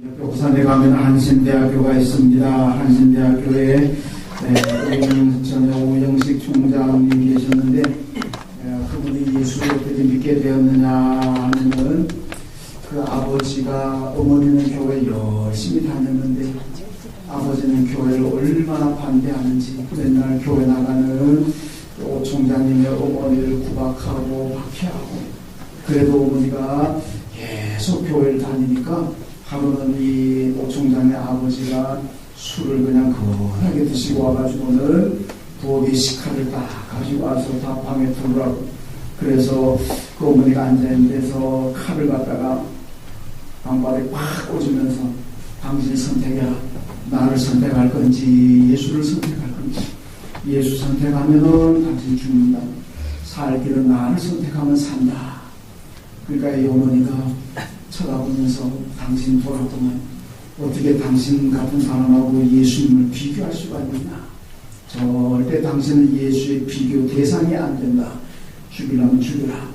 부산에 가면 한신대학교가 있습니다. 한신대학교에 전에 오영식 총장님이 계셨는데 그분이 예수를 어떻게 믿게 되었느냐 하면은 그 아버지가 어머니는 교회 열심히 다녔는데 아버지는 교회를 얼마나 반대하는지 맨날 교회 나가는 오 총장님의 어머니를 구박하고 박해하고 그래도 어머니가 계속 교회를 다니니까 하루는 이 오 총장의 아버지가 술을 그냥 거하게 드시고 와가지고는 부엌에 식칼을 딱 가지고 와서 밥방에 두르라고 그래서 그 어머니가 앉아있는 데서 칼을 갖다가 방바닥에 팍 꽂으면서 당신이 선택해라. 나를 선택할 건지 예수를 선택할 건지 예수 선택하면은 당신 죽는다. 살 길은 나를 선택하면 산다. 그러니까 이 어머니가 쳐다보면서 당신 돌아보면 어떻게 당신 같은 사람하고 예수님을 비교할 수가 있느냐. 절대 당신은 예수의 비교 대상이 안 된다. 죽이려면 죽여라.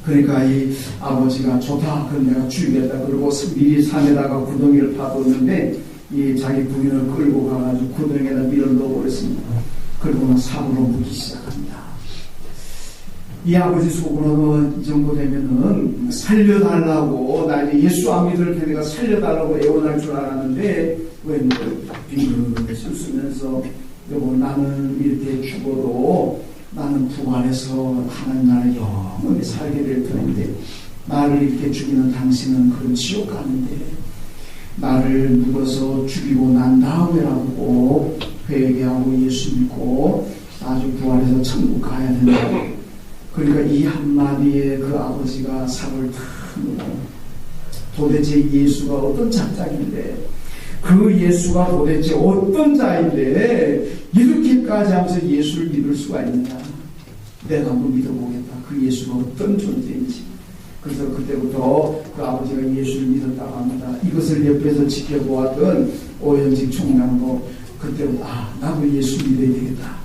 그러니까 이 아버지가 좋다. 그럼 내가 죽이겠다. 그리고 미리 산에다가 구덩이를 파뒀는데 이 자기 부인을 끌고 가가지고 구덩이에다 밀어 넣어버렸습니다. 그러고는 삽으로 묻기 시작합니다. 이 아버지 속으로는 이 정도 되면은 살려달라고 나 이제 예수 안 믿을 테니까 살려달라고 애원할 줄 알았는데 왜 빙글 쓰면서 여보 나는 이렇게 죽어도 나는 부활해서 하나님 나라에 영원히 살게 될 터인데 나를 이렇게 죽이는 당신은 그런 지옥 가는데 나를 묻어서 죽이고 난 다음에라도 꼭 회개하고 예수 믿고 나중에 부활해서 천국 가야 된다고. 그러니까 이 한마디에 그 아버지가 삽을 탁 놓고 도대체 예수가 어떤 작작인데 그 예수가 도대체 어떤 자인데 이렇게까지 하면서 예수를 믿을 수가 있느냐. 내가 한번 믿어보겠다. 그 예수가 어떤 존재인지. 그래서 그때부터 그 아버지가 예수를 믿었다고 합니다. 이것을 옆에서 지켜보았던 오영식 총장도 그때부터 나도 예수 믿어야 되겠다.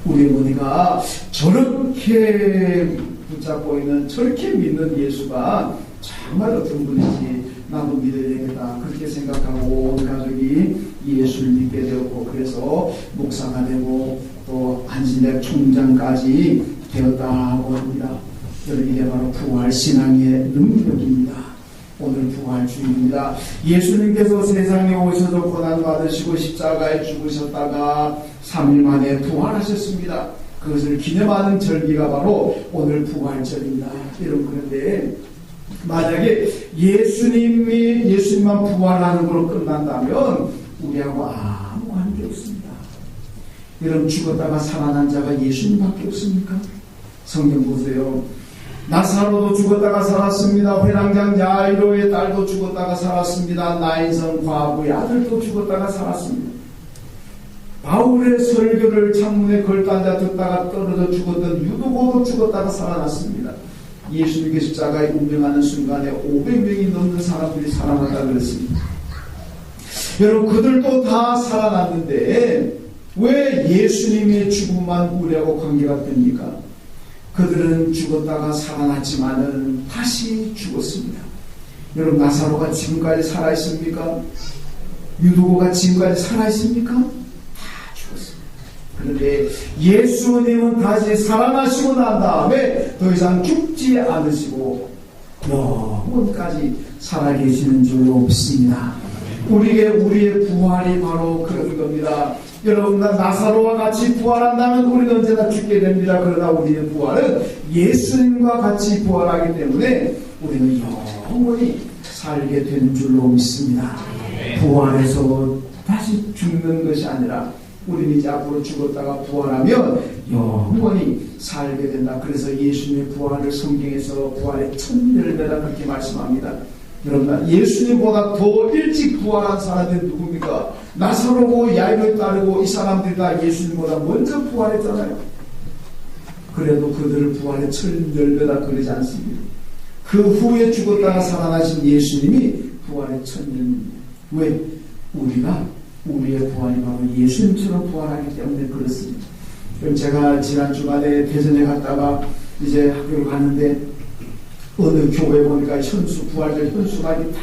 우리 어머니가 저렇게 붙잡고 있는 저렇게 믿는 예수가 정말 어떤 분인지 나도 믿어야 되겠다. 그렇게 생각하고 온 가족이 예수를 믿게 되었고 그래서 목사가 되고 또 한신대 총장까지 되었다고 합니다. 이게 바로 부활신앙의 능력입니다. 오늘 부활주일입니다. 예수님께서 세상에 오셔서 고난받으시고 십자가에 죽으셨다가 3일 만에 부활하셨습니다. 그것을 기념하는 절기가 바로 오늘 부활절입니다. 여러분 그런데 만약에 예수님만 부활하는 걸로 끝난다면 우리하고 아무 관계 없습니다. 여러분 죽었다가 살아난 자가 예수님밖에 없습니까? 성경 보세요. 나사로도 죽었다가 살았습니다. 회당장 야이로의 딸도 죽었다가 살았습니다. 나인성 과부의 아들도 죽었다가 살았습니다. 바울의 설교를 창문에 걸다 앉아 듣다가 떨어져 죽었던 유도고도 죽었다가 살아났습니다. 예수님의 십자가에 운명하는 순간에 500명이 넘는 사람들이 살아났다 그랬습니다. 여러분 그들도 다 살아났는데 왜 예수님의 죽음만 우리하고 관계가 됩니까? 그들은 죽었다가 살아났지만은 다시 죽었습니다. 여러분 나사로가 지금까지 살아있습니까? 유도고가 지금까지 살아있습니까? 다 죽었습니다. 그런데 예수님은 다시 살아나시고 난 다음에 더 이상 죽지 않으시고 영원까지 살아계시는 줄 없습니다. 우리의 부활이 바로 그런 겁니다. 여러분 나사로와 같이 부활한다면 우리는 언제나 죽게 됩니다. 그러나 우리의 부활은 예수님과 같이 부활하기 때문에 우리는 영원히 살게 되는 줄로 믿습니다. 부활해서 다시 죽는 것이 아니라 우리는 이제 앞으로 죽었다가 부활하면 영원히 살게 된다. 그래서 예수님의 부활을 성경에서 부활의 첫 열매다 그렇게 말씀합니다. 여러분 예수님보다 더 일찍 부활한 사람들은 누굽니까? 나사로고 야이로에 따르고 이 사람들이 다 예수님보다 먼저 부활했잖아요. 그래도 그들을 부활의 첫 열매다 그러지 않습니다. 그 후에 죽었다가 살아나신 예수님이 부활의 첫 열매입니다. 왜? 우리의 부활이 바로 예수님처럼 부활하기 때문에 그렇습니다. 그럼 제가 지난 주간에 대전에 갔다가 이제 학교를 갔는데 어느 교회 보니까 부활절 현수막이 다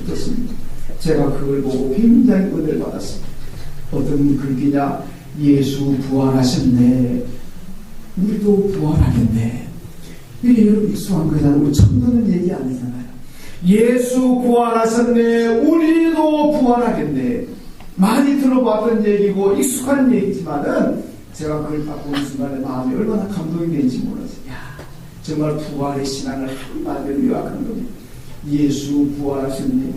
붙었습니다. 제가 그걸 보고 굉장히 은혜를 받았습니다. 어떤 글귀냐, 예수 부활하셨네, 우리도 부활하겠네. 이게 여러분 익숙한 거잖아요. 우리 처음 듣는 얘기 아니잖아요. 예수 부활하셨네, 우리도 부활하겠네. 많이 들어봤던 얘기고 익숙한 얘기지만은 제가 그걸 딱 보는 순간에 마음이 얼마나 감동이 되는지 몰랐어요. 야, 정말 부활의 신앙을 한마디로 요약하는 겁니다. 예수 부활하셨네,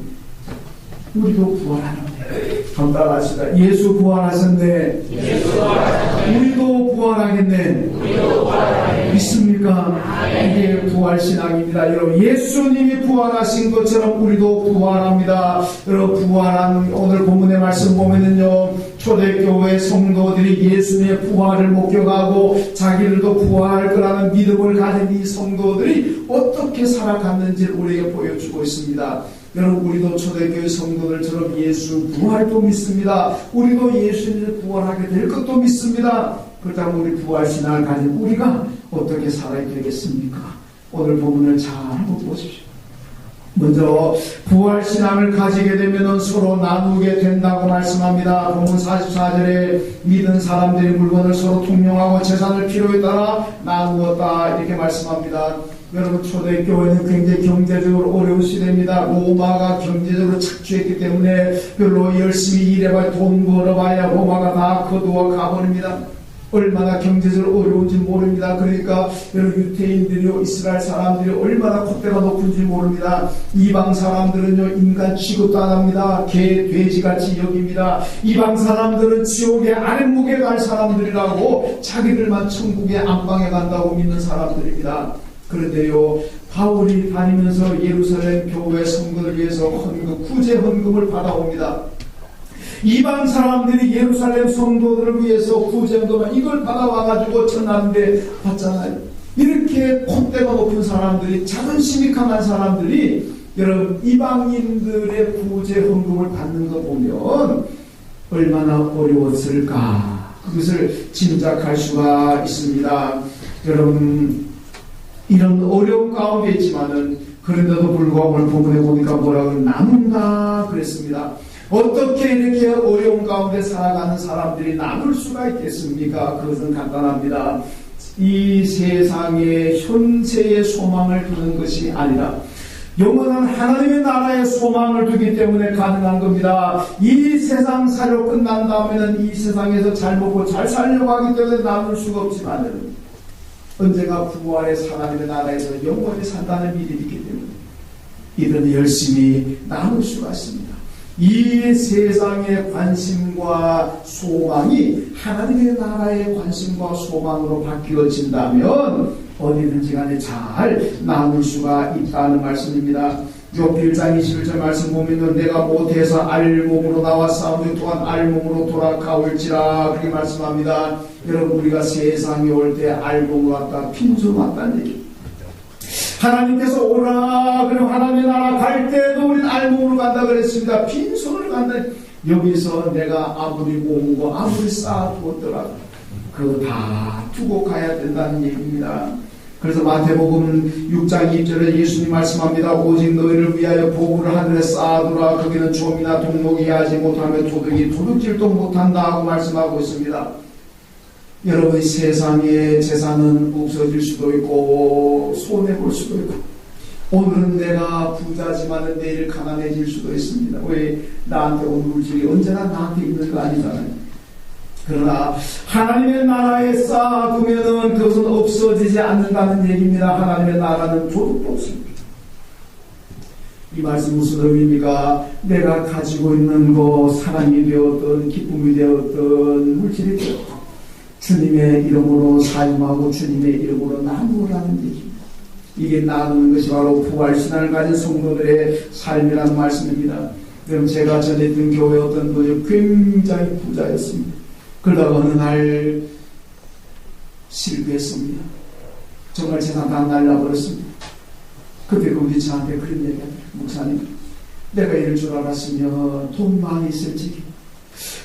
우리도 부활하는데. 한번 따라하시다. 예수 부활하셨네, 우리도 부활하겠네. 믿습니까? 이게 부활신앙입니다. 여러분, 예수님이 부활하신 것처럼 우리도 부활합니다. 여러분, 부활한 오늘 본문의 말씀 보면은요, 초대교회 성도들이 예수님의 부활을 목격하고 자기들도 부활할 거라는 믿음을 가진 이 성도들이 어떻게 살아갔는지를 우리에게 보여주고 있습니다. 여러분, 우리도 초대교회 성도들처럼 예수 부활도 믿습니다. 우리도 예수님을 부활하게 될 것도 믿습니다. 그렇다면 우리 부활신앙을 가진 우리가 어떻게 살아야 되겠습니까? 오늘 본문을 잘 한번 보십시오. 먼저 부활신앙을 가지게 되면 서로 나누게 된다고 말씀합니다. 본문 44절에 믿은 사람들이 물건을 서로 통용하고 재산을 필요에 따라 나누었다, 이렇게 말씀합니다. 여러분, 초대교회는 굉장히 경제적으로 어려운 시대입니다. 로마가 경제적으로 착취했기 때문에 별로 열심히 일해봐야, 돈 벌어봐야 로마가 다 거두어 가버립니다. 얼마나 경제적으로 어려운지 모릅니다. 그러니까 여러분, 유태인들이요, 이스라엘 사람들이 얼마나 콧대가 높은지 모릅니다. 이방 사람들은요, 인간 취급도 안 합니다. 개, 돼지같이 여깁니다. 이방 사람들은 지옥의 아랫목에 갈 사람들이라고, 자기들만 천국의 안방에 간다고 믿는 사람들입니다. 그런데요, 바울이 다니면서 예루살렘 교회 성도를 위해서 헌금, 구제 헌금을 받아옵니다. 이방 사람들이 예루살렘 성도들을 위해서 구제 헌금을 이걸 받아와가지고 전하는데 받잖아요. 이렇게 콧대가 높은 사람들이, 자존심이 강한 사람들이 여러분, 이방인들의 구제 헌금을 받는 거 보면 얼마나 어려웠을까, 그것을 짐작할 수가 있습니다. 여러분, 이런 어려운 가운데 있지만은, 그런데도 불구하고 오늘 본문에 보니까 뭐라고 나눈다 그랬습니다. 어떻게 이렇게 어려운 가운데 살아가는 사람들이 나눌 수가 있겠습니까? 그것은 간단합니다. 이 세상의 현세의 소망을 두는 것이 아니라 영원한 하나님의 나라의 소망을 두기 때문에 가능한 겁니다. 이 세상 사료 끝난 다음에는 이 세상에서 잘 먹고 잘 살려고 하기 때문에 나눌 수가 없지만 언젠가 부활의 하나님의 나라에서 영원히 산다는 믿음이 있기 때문에 이들은 열심히 나눌 수가 있습니다. 이 세상의 관심과 소망이 하나님의 나라의 관심과 소망으로 바뀌어진다면 어디든지 간에 잘 나눌 수가 있다는 말씀입니다. 욥기 1장 21절 말씀 보면 내가 못해서 알몸으로 나왔사오니 또한 알몸으로 돌아가올지라, 그렇게 말씀합니다. 여러분, 우리가 세상에 올 때 알몸으로 왔다, 빈손 왔다는 얘기입니다. 하나님께서 오라 그럼 하나님의 나라 갈 때도 우리는 알몸으로 간다 그랬습니다. 빈손으로 간다. 여기서 내가 아무리 모으고 아무리 쌓아두었더라도 그거 다 두고 가야 된다는 얘기입니다. 그래서 마태복음 6장 2절에 예수님 말씀합니다. 오직 너희를 위하여 보물을 하늘에 쌓아두라. 거기는 좀이나 동목이 하지 못하며 도둑이 도둑질도 못한다 하고 말씀하고 있습니다. 여러분, 세상의 재산은 없어질 수도 있고 손해볼 수도 있고, 오늘은 내가 부자지만 내일 가난해질 수도 있습니다. 왜? 나한테 온 물질이 언제나 나한테 있는 거 아니잖아요. 그러나 하나님의 나라에 쌓아두면은 그것은 없어지지 않는다는 얘기입니다. 하나님의 나라는 도둑도 없습니다. 이 말씀 무슨 의미입니까? 내가 가지고 있는 거, 사랑이 되었던, 기쁨이 되었던, 물질이 되었던, 주님의 이름으로 사용하고 주님의 이름으로 나누라는 얘기입니다. 이게 나누는 것이 바로 부활신앙을 가진 성도들의 삶이라는 말씀입니다. 그럼 제가 전했던 교회 어떤 분이 굉장히 부자였습니다. 그러다가 어느 날 실패했습니다. 정말 재산 다 날라버렸습니다. 그때 그분이 저한테 그런 얘기하더라고요. 목사님, 내가 이럴 줄 알았으면 돈 많이 있을지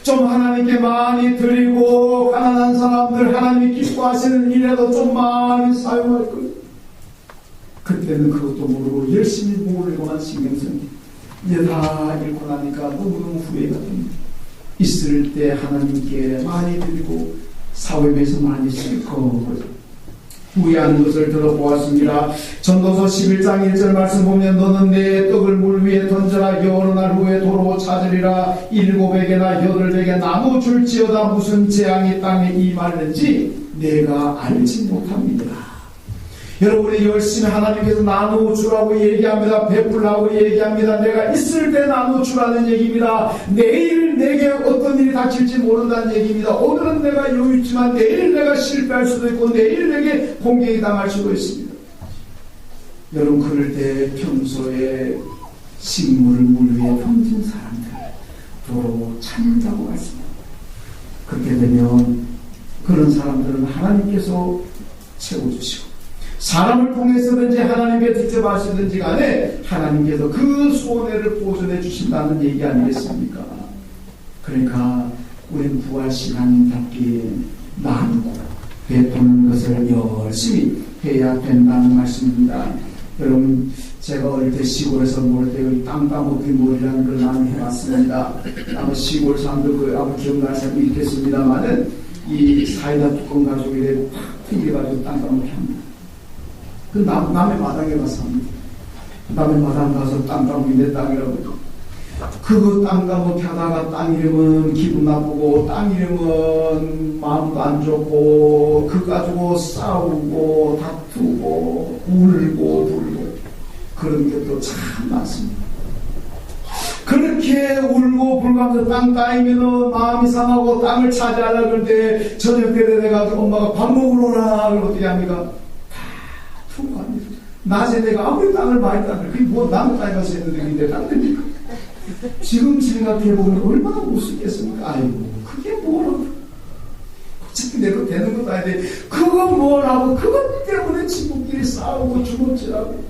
좀 하나님께 많이 드리고 가난한 사람들 하나님이 기뻐하시는 일에도 좀 많이 사용할 거예요. 그때는 그것도 모르고 열심히 모으려고만 신경 쓰는데 이제 다 읽고 나니까 너무너무 후회가 됩니다. 있을 때 하나님께 많이 드리고 사회에서 많이 싫고 후회하는 것을 들어보았습니다. 전도서 11장 1절 말씀 보면 너는 내 떡을 물 위에 던져라 여러 날 후에 도로 찾으리라 7에게나 8에게 나눠 줄지어다 무슨 재앙이 땅에 임하는지 내가 알지 못합니다. 여러분이 열심히 하나님께서 나눠주라고 얘기합니다. 베풀라고 얘기합니다. 내가 있을 때 나눠주라는 얘기입니다. 내일 내게 어떤 일이 닥칠지 모른다는 얘기입니다. 오늘은 내가 여유 있지만 내일 내가 실패할 수도 있고 내일 내게 공격이 당할 수도 있습니다. 여러분 그럴 때 평소에 식물을 물 위에 던진 사람들 도로 찾는다고 말씀합니다. 그렇게 되면 그런 사람들은 하나님께서 채워주시고 사람을 통해서든지 하나님께 직접 하시든지 간에 하나님께서 그 손해를 보존해 주신다는 얘기 아니겠습니까? 그러니까 우리는 부활 신앙인답게 나누고 베푸는 것을 열심히 해야 된다는 말씀입니다. 여러분 제가 어릴 때 시골에서 놀 때 땅 따먹기 놀이라는 걸 많이 해봤습니다. 아마 시골 사람들 아마 기억날 사람도 있겠습니다만은 이 사이다 뚜껑 가지고 이렇게 탁 튀겨가지고 땅 따먹기 합니다. 그 남의 마당에 가서 합니다. 남의 마당 가서 땅 따먹기 내 땅이라고. 그 땅 따먹기 하다가 땅 이름은 기분 나쁘고 땅 이름은 마음도 안 좋고 그 가지고 싸우고 다투고 울고 불고 그런 것도 참 많습니다. 그렇게 울고 불고하면서 땅 따이면은 마음이 상하고 땅을 차지하려고 그럴 때 저녁 때 내가 엄마가 밥 먹으러 오라 그러면 어떻게 합니까? 낮에 내가 아무리 땅을 많이 따면 그게 뭐 남의 땅에 가서 했는데 내 땅 됩니까? 지금 생각해보면 얼마나 못쓰겠습니까? 아이고 그게 뭐라고 어차피 내가 되는 것도 아닌데 그거 뭐라고 그것 때문에 친구끼리 싸우고 주먹질하고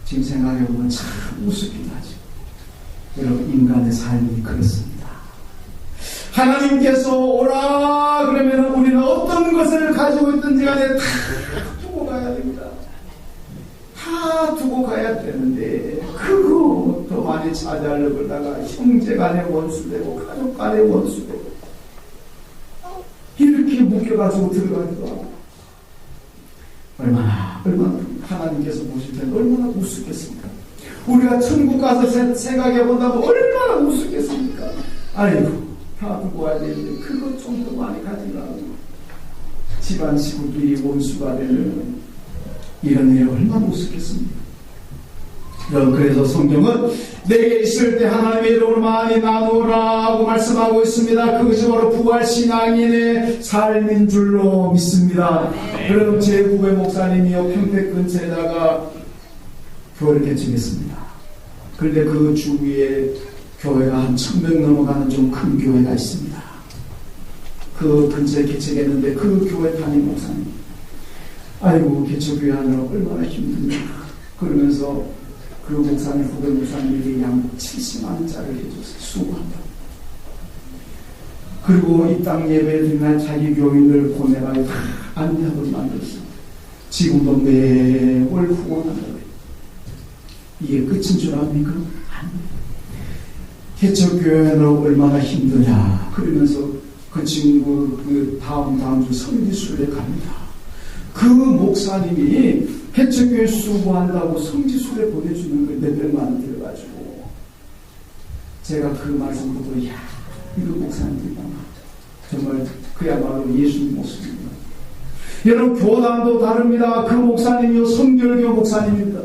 지금 생각해보면 참 우습긴 하죠. 여러분 인간의 삶이 그렇습니다. 하나님께서 오라 그러면 우리는 어떤 것을 가지고 있든지 간에 다 두고 가야 됩니다. 다 두고 가야 되는데 그거 더 많이 차지하려고 그러다가 형제 간의 원수되고 가족 간의 원수되고 이렇게 묶여가지고 들어가기도 하고 얼마나 하나님께서 보실 때는 얼마나 우습겠습니까? 우리가 천국 가서 생각해 본다면 얼마나 우습겠습니까? 아이고 다 두고 와야 되는데 그것 좀 더 많이 가지려고 집안 식구들이 원수가 되는 이런 일이 얼마나 우습겠습니까? 그래서 성경은 내게 있을 때 하나님의 이름을 많이 나누라고 말씀하고 있습니다. 그것이 바로 부활신앙인의 삶인 줄로 믿습니다. 여러분 제 후배 목사님이요 평택 근처에다가 교회를 개척했습니다. 그런데 그 주위에 교회가 한 1000명 넘어가는 좀 큰 교회가 있습니다. 그 근처에 개척했는데 그 교회 담임 목사님 아이고 개척교회 하느라 얼마나 힘든가 그러면서 그 목사님 후배 목사님에게 양 70만 원짜리를 해줬어요. 수고한다고. 그리고 이 땅 예배 드리는 자기 교인을 보내가지고 다 안내학을 만들었어요. 지금도 매월 후원한다고. 이게 끝인 줄 압니까? 아닙니다. 개척교회는 얼마나 힘드냐 그러면서 그 친구 그 다음 주 성지순례 갑니다. 그 목사님이 개척교회 수고한다고 성지순례 보내주는 걸 몇백만 원 들어가지고 제가 그 말씀 보고 야 이거 목사님들이 정말 그야말로 예수님 모습입니다. 여러분 교단도 다릅니다. 그 목사님이요 성결교 목사님입니다.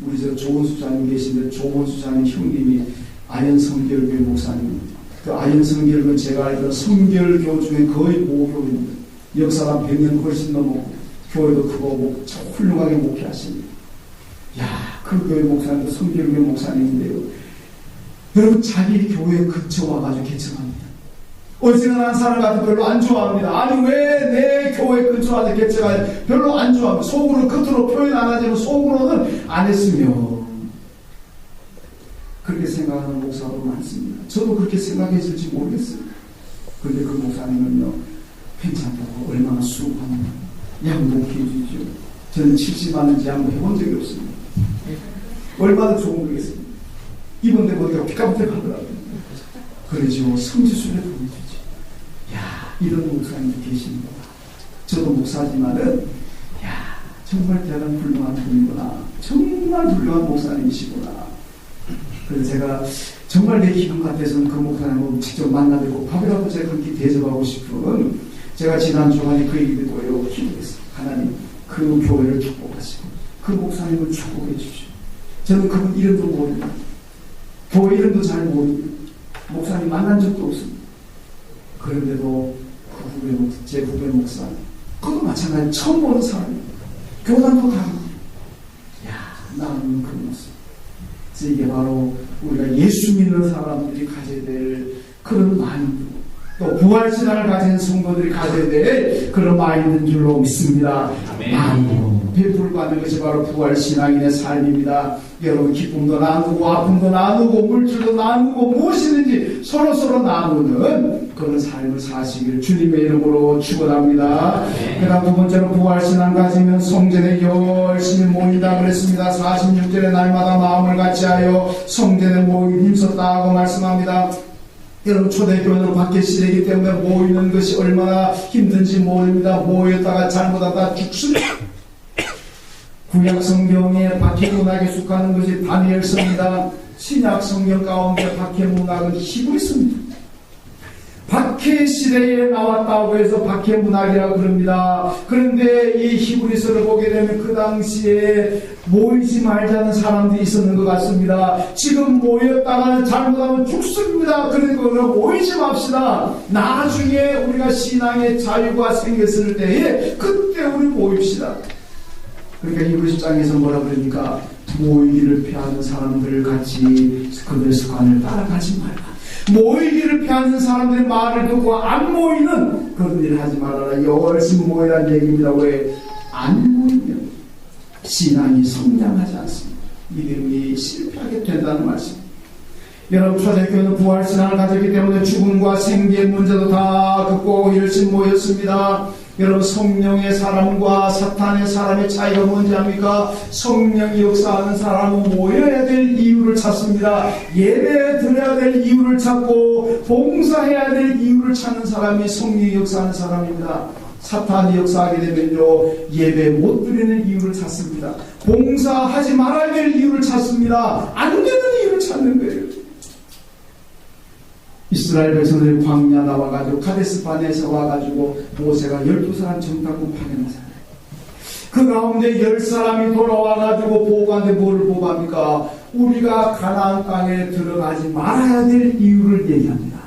우리 저 조원수 자님 계신데 조원수 자님 형님이 아현성결교 목사님입니다. 그 아현성결교는 제가 알던 성결교 중에 거의 모교입니다. 역사가 100년 훨씬 넘었고 교회도 크고 훌륭하게 목회하십니다. 야, 그 교회 목사님도 성결교 목사님인데요. 여러분 자기 교회 근처 와가지고 개척합니다. 어지간한 사람 같은 별로 안 좋아합니다. 아니 왜 내 교회 근처 와서 개척하냐 별로 안 좋아합니다. 속으로 겉으로 표현 안 하지만 속으로는 안 했으며 그렇게 생각하는 목사도 많습니다. 저도 그렇게 생각했을지 모르겠어요. 그런데 그 목사님은요 괜찮다고 얼마나 수고하느냐 양복해 주죠. 저는 70만 원치 양보 해본 적이 없습니다. 얼마나 좋은 거겠습니까? 이번 대보니까 피카피카 하더라고요. 그러죠. 성지순례 보내주죠. 야, 이런 목사님도 계시는구나. 저도 목사지만은, 야, 정말 대단한 훌륭한 분이구나. 정말 훌륭한 목사님이시구나. 그래서 제가 정말 내 기분 같아서는 그 목사님을 직접 만나뵙고 밥이라도 제가 그렇게 대접하고 싶은, 제가 지난 주간에 그 얘기 듣고요. 기도했어요. 하나님, 그 교회를 축복하시고, 그 목사님을 축복해 주십시오. 저는 그분 이름도 모릅니다. 교회 이름도 잘 모릅니다. 목사님 만난 적도 없습니다. 그런데도 그 후배 목사, 제 후배 목사님, 그것도 마찬가지 처음 보는 사람입니다. 교단도 가고, 야, 나는 그 모습. 그래서 이게 바로 우리가 예수 믿는 사람들이 가져야 될 그런 마인드, 또 부활신앙을 가진 성도들이 가져야 될 그런 마인드인 줄로 믿습니다. 나누고 베풀고하는 것이 바로 부활신앙인의 삶입니다. 여러분, 기쁨도 나누고 아픔도 나누고 물질도 나누고 무엇이든지 서로서로 나누는 그런 삶을 사시기를 주님의 이름으로 축원합니다. 그 다음 두 번째로 부활신앙 가지면 성전에 열심히 모인다 그랬습니다. 46절에 날마다 마음을 같이하여 성전에 모이기 힘썼다 고 말씀합니다. 여러분, 초대교회는 밖에 시대이기 때문에 모이는 것이 얼마나 힘든지 모릅니다. 모였다가 잘못하다 죽습니다. 구약 성경에 박해 문학에 속하는 것이 다니엘서입니다. 신약 성경 가운데 박해 문학은 히브리서입니다. 박해 시대에 나왔다고 해서 박해 문학이라고 그럽니다. 그런데 이 히브리서를 보게 되면 그 당시에 모이지 말자는 사람들이 있었는 것 같습니다. 지금 모였다가 잘못하면 죽습니다. 그러니까 모이지 맙시다. 나중에 우리가 신앙의 자유가 생겼을 때에 그때 우리 모입시다. 그러니까 히브리서 장에서 뭐라 그러니까 모이기를 피하는 사람들 같이 그들의 습관을 따라가지 말라. 모이기를 피하는 사람들의 말을 듣고 안 모이는 그런 일을 하지 말아라. 열심히 모이라는 얘기입니다. 왜? 안 모이면 신앙이 성장하지 않습니다. 믿음이 실패하게 된다는 말씀. 여러분, 초대교회는 부활신앙을 가졌기 때문에 죽음과 생기의 문제도 다 극복하고 열심히 모였습니다. 여러분, 성령의 사람과 사탄의 사람의 차이가 뭔지 압니까? 성령이 역사하는 사람은 모여야 될 이유를 찾습니다. 예배 드려야 될 이유를 찾고 봉사해야 될 이유를 찾는 사람이 성령이 역사하는 사람입니다. 사탄이 역사하게 되면요, 예배 못 드리는 이유를 찾습니다. 봉사하지 말아야 될 이유를 찾습니다. 안 되는 이유를 찾는 거예요. 이스라엘 백성들이 광야 나와가지고 카데스반에서 와가지고 모세가 12사람 정탐꾼 파견하잖아요. 그 가운데 10사람이 돌아와가지고 보고한테 뭐를 보고합니까? 우리가 가나안 땅에 들어가지 말아야 될 이유를 얘기합니다.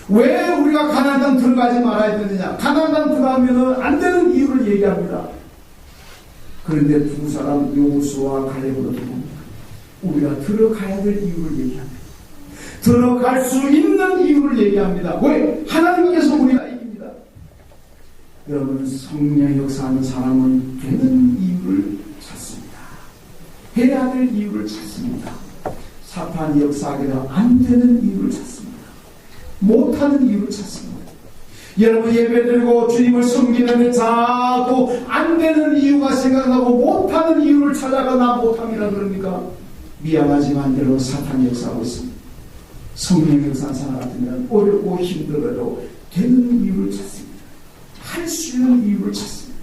왜 우리가 가나안 땅 들어가지 말아야 되느냐? 가나안 땅 들어가면 안 되는 이유를 얘기합니다. 그런데 두 사람 여호수아와 갈렙으로 들어옵니다. 우리가 들어가야 될 이유를 얘기합니다. 들어갈 수 있는 이유를 얘기합니다. 왜? 하나님께서 우리가 이깁니다. 여러분, 성령 역사하는 사람은 되는 이유를 찾습니다. 해야 될 이유를 찾습니다. 사탄이 역사하게 되면 안 되는 이유를 찾습니다. 못하는 이유를 찾습니다. 여러분, 예배드리고 주님을 섬기는데 자꾸 안 되는 이유가 생각나고 못하는 이유를 찾아가 나 못합니다 그럽니까? 미안하지만 여러분, 사탄이 역사하고 있습니다. 성령 역사한 사람 같으면 어렵고 힘들어도 되는 이유를 찾습니다. 할 수 있는 이유를 찾습니다.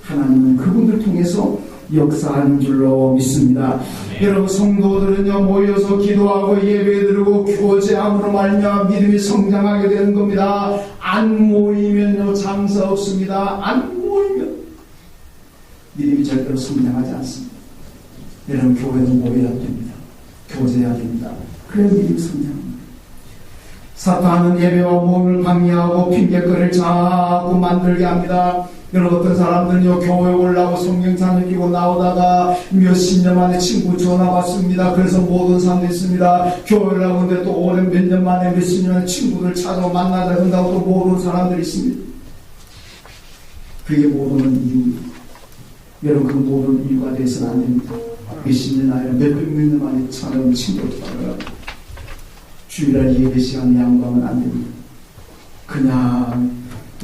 하나님은 그분들 통해서 역사하는 줄로 믿습니다. 여러분, 성도들은요, 모여서 기도하고 예배드리고 교제함으로 말미암아 믿음이 성장하게 되는 겁니다. 안 모이면요, 장사 없습니다. 안 모이면 믿음이 절대로 성장하지 않습니다. 여러분, 교회는 모여야 됩니다. 교제해야 됩니다. 그래야 믿음이 성장합니다. 사탄은 예배와 모임을 방해하고 핑계거리를 자꾸 만들게 합니다. 여러분, 어떤 사람들은요, 교회 올라고 성경찬을 끼고 나오다가 몇십 년 만에 친구 전화 받습니다. 그래서 모든 사람도 있습니다. 교회 올라오는데 또 오랜 몇 년 만에 몇십 년 만에 친구들 찾아 만나자 한다고 또 모르는 사람들이 있습니다. 그게 모르는 이유입니다. 여러분, 그 모르는 이유가 돼서는 안 됩니다. 몇십 년 아니라 몇백 년 만에 찾아온 친구를 받아가 주일날 예배 시간에 양보하면 안 됩니다. 그냥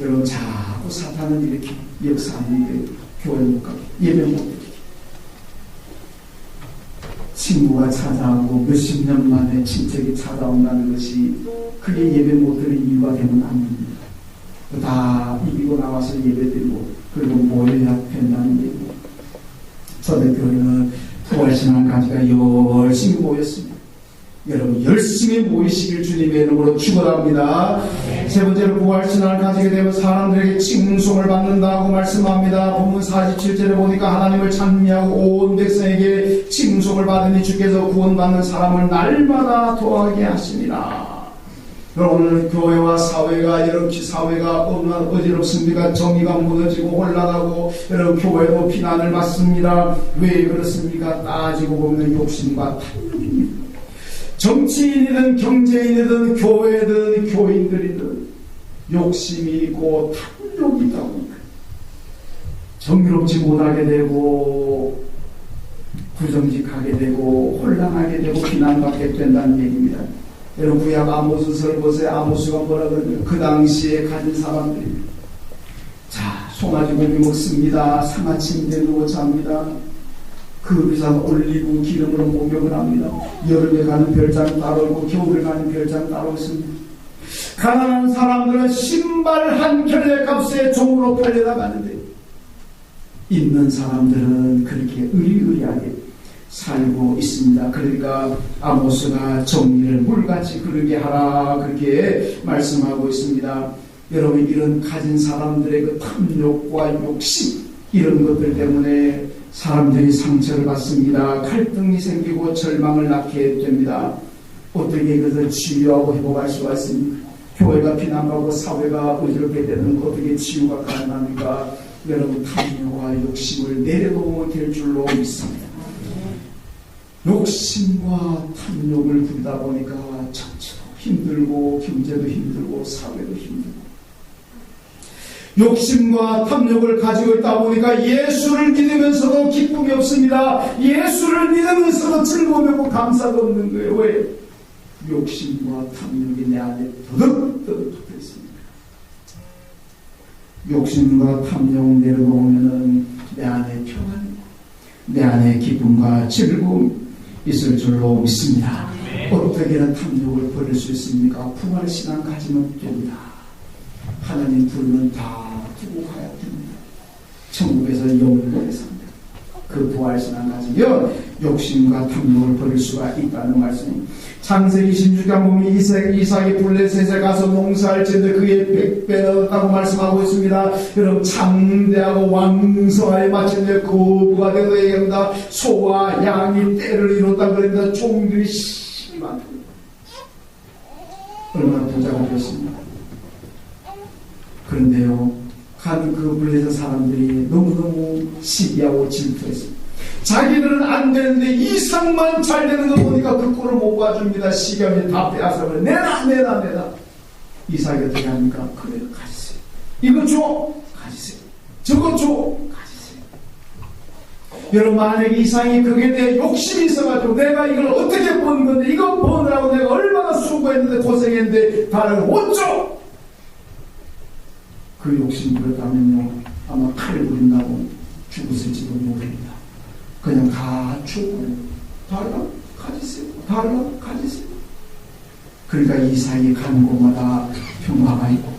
여러분, 자꾸 사탄은 이렇게 역사하는데 교회 못 가게, 예배 못 드리게. 친구가 찾아오고 몇십 년 만에 친척이 찾아온다는 것이 그게 예배 못 드리는 이유가 되면 안 됩니다. 다 이기고 나와서 예배드리고 그리고 모여야 된다는 얘기고, 초대교회는 부활신앙까지가 열심히 모였습니다. 여러분 열심히 모이시길 주님의 이름으로 축원합니다. 세 번째로 부활신앙을 가지게 되면 사람들에게 칭송을 받는다고 말씀합니다. 본문 47절에 보니까 하나님을 찬미하고 온 백성에게 칭송을 받으니 주께서 구원받는 사람을 날마다 더하게 하시니라. 오늘 교회와 사회가 이렇게 사회가 얼마나 어지럽습니까? 정의가 무너지고 혼란하고 여러분 교회도 비난을 받습니다. 왜 그렇습니까? 따지고 보면 욕심과 탐욕입니다. 정치인이든 경제인이든 교회든 교인들이든 욕심이 있고 탐욕이 있다 보니까 정의롭지 못하게 되고 부정직하게 되고 혼란하게 되고 비난받게 된다는 얘기입니다. 여러분 구약 아모스서를 보세요. 아모스가 뭐라 그러냐면 그 당시에 가진 사람들이 자 송아지 고기 먹습니다. 상아침대 누워 잡니다. 그 이상 올리브 기름으로 목욕을 합니다. 여름에 가는 별장 따로 있고 겨울에 가는 별장 따로 있습니다. 가난한 사람들은 신발 한 켤레 값에 종으로 팔려나가는데 있는 사람들은 그렇게 의리의리하게 살고 있습니다. 그러니까 아모스가 정의를 물같이 흐르게 하라 그렇게 말씀하고 있습니다. 여러분 이런 가진 사람들의 그 탐욕과 욕심 이런 것들 때문에 사람들이 상처를 받습니다. 갈등이 생기고 절망을 낳게 됩니다. 어떻게 이것을 치유하고 회복할 수가 있습니까? 교회가 비난받고 사회가 어지럽게 되는 어떻게 치유가 가능합니까? 여러분 탐욕과 욕심을 내려놓으면 될 줄로 믿습니다. 욕심과 탐욕을 부리다 보니까 정치도 힘들고 경제도 힘들고 사회도 힘들고 욕심과 탐욕을 가지고 있다 보니까 예수를 믿으면서도 기쁨이 없습니다. 예수를 믿으면서도 즐거움이 없고 감사가 없는 거예요. 왜? 욕심과 탐욕이 내 안에 더덕더덕 붙어 있습니다. 욕심과 탐욕 내려놓으면 내 안에 평안이고 내 안에 기쁨과 즐거움 있을 줄로 믿습니다. 어떻게든 탐욕을 버릴 수 있습니까? 부활신앙 가지면 됩니다. 하나님 부르면 다 두고 가야 됩니다. 천국에서 영원히 삽니다. 그 부활신앙 가지면 욕심과 탐욕을 버릴 수가 있다는 말씀입니다. 창세기 16장 보면 이삭이 블레셋에 가서 농사를 짓는데 그의 100배 얻었다고 말씀하고 있습니다. 여러분 창대하고 왕성하게 마침내 거부가 되고 얘기합니다. 소와 양이 때를 이뤘다 그럽니다. 종들이 심히 많다. 얼마나 부자가 되었습니까? 그런데요 간 그 블레셋 사람들이 너무너무 시기하고 질투했습니다. 자기들은 안 되는데 이삭만 잘 되는 거 보니까 그 꼴을 못 봐줍니다. 시경이 다 빼앗아 내놔. 이삭이 어떻게 합니까? 그래 가지세요. 이거 줘 가지세요. 저거 줘 가지세요. 여러분 만약에 이삭이 그게 대해 욕심이 있어가지고 내가 이걸 어떻게 번 건데 이거 버느라고 내가 얼마나 수고했는데 고생했는데 다른 못 줘. 그 욕심 부렸다면요 아마 칼을 부린다고 죽었을지도 모릅니다. 그냥 다 주고 달라 가지세요. 그러니까 이삭이 가는 곳마다 평화가 있고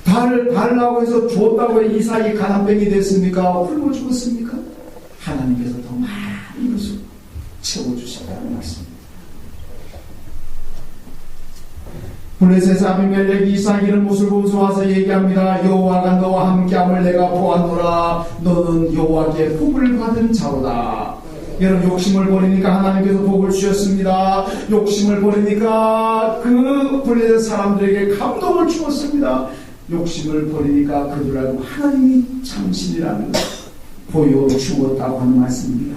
달라고 해서 줬다고 해 이삭이 가난뱅이 됐습니까? 굶어 죽었습니까? 하나님께서 더 많은 것을 채워주신다는 말씀입니다. 블레셋 아비멜렉 이삭 이런 모습을 보면서 와서 얘기합니다. 여호와가 너와 함께함을 내가 보았노라. 너는 여호와께 복을 받은 자로다. 여러분 욕심을 버리니까 하나님께서 복을 주셨습니다. 욕심을 버리니까 그 블레셋 사람들에게 감동을 주었습니다. 욕심을 버리니까 그들 알고 하나님이 참신이라는 것을 보여주었다고 하는 말씀입니다.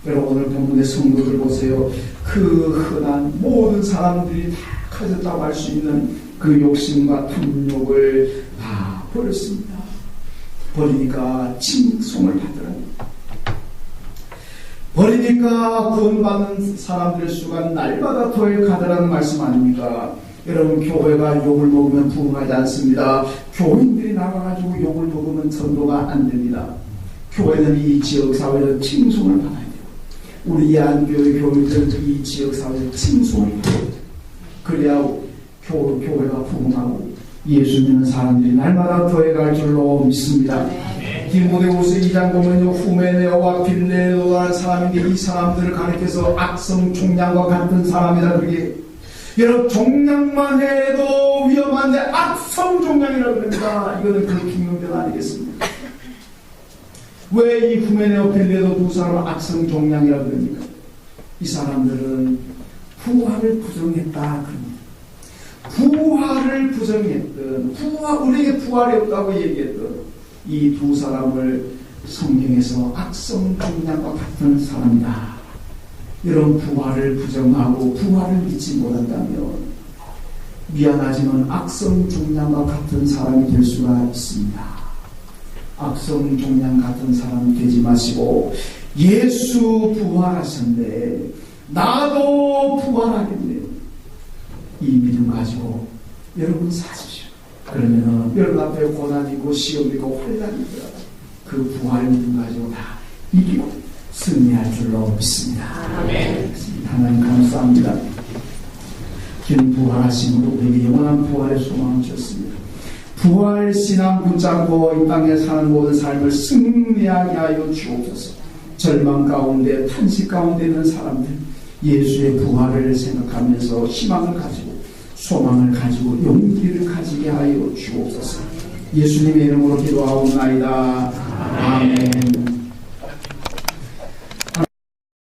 여러분 오늘 본문의 성도들 보세요. 그 흔한 모든 사람들이 다 가졌다고 할 수 있는 그 욕심과 탐욕을 다 버렸습니다. 버리니까 칭송을 받더라고요. 버리니까 구원받는 사람들의 수가 날마다 더해가더라는 말씀 아닙니까? 여러분 교회가 욕을 먹으면 부흥하지 않습니다. 교인들이 나가가지고 욕을 먹으면 전도가 안 됩니다. 교회는 이 지역사회에서 칭송을 받아야 돼요. 우리 안교회 교회들 이 지역사회에 칭송하고 그래야 교회가 부흥하고 예수 믿는 사람들이 날마다 더해갈 줄로 믿습니다. 디모데후서 2장 보면요, 후메네오와 빌레오라는 사람인데 이 사람들을 가리켜서 악성 종량과 같은 사람이다. 그게 여러분 종량만 해도 위험한데 악성 종량이라고 그럽니다. 이거는 그 김용변 아니겠습니까? 왜 이 후메네오 빌레오 두 사람을 악성 종량이라고 그럽니까? 이 사람들은 부활을 부정했다 그럽니다. 부활을 부정했던 우리에게 부활이 없다고 얘기했던 이 두 사람을 성경에서 악성 종량과 같은 사람이다. 이런 부활을 부정하고 부활을 믿지 못한다면 미안하지만 악성 종량과 같은 사람이 될 수가 있습니다. 악성 종량 같은 사람이 되지 마시고 예수 부활하셨는데 나도 부활하겠네요. 이 믿음 가지고 여러분 사십시오. 그러면 여러분 앞에 고난이 있고 시험이 있고 환난이 있더라도 그 부활 믿음 가지고 다 이기고 승리할 줄로 믿습니다. 아멘. 하나님 감사합니다. 주님 부활하심으로 우리에게 영원한 부활의 소망을 주셨습니다. 부활 신앙 붙잡고 이 땅에 사는 모든 삶을 승리하게 하여 주옵소서. 절망 가운데 탄식 가운데 있는 사람들 예수의 부활을 생각하면서 희망을 가지고 소망을 가지고 용기를 가지게 하여 주옵소서. 예수님의 이름으로 기도하옵나이다. 아멘.